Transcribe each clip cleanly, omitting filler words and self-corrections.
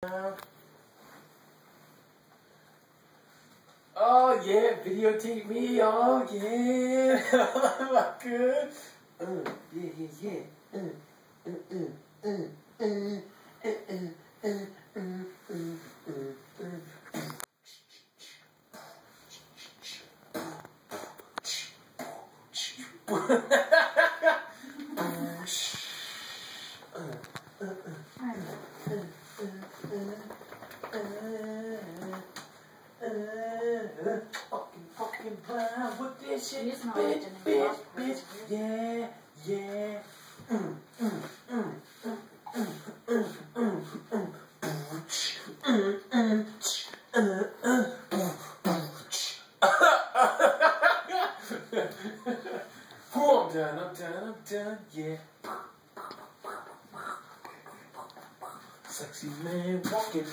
Oh yeah, videotape me. Oh yeah, my good. Yeah. Fucking brown with this shit, bitch, yeah. I'm done, yeah. Sexy man walking.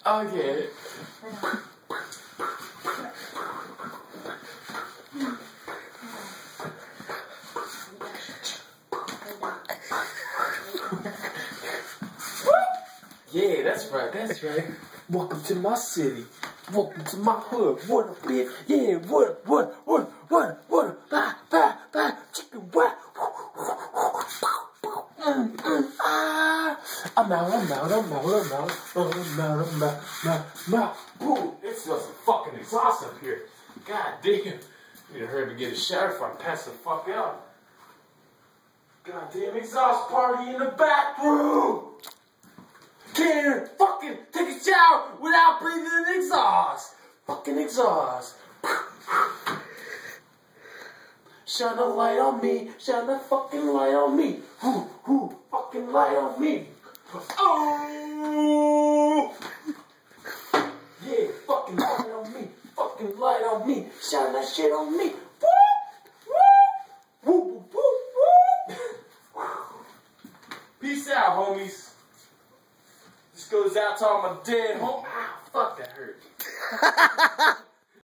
Oh yeah. Yeah, that's right. Welcome to my city. Welcome to my hood. What a bitch. Yeah, what, chicken, what? I'm out. Ooh, it smells some fucking exhaust up here. God damn. Need to hurry up and get a shower before I pass the fuck out. Goddamn exhaust party in the bathroom. Can't fucking take a shower without breathing in exhaust. Fucking exhaust. Shine a light on me. Shine a fucking light on me. Who fucking light on me. Oh! Yeah, fucking light on me. Fucking light on me. Shine that shit on me. Woo! Peace out, homies. This goes out to all my dead homies. Ah, fuck, that hurt.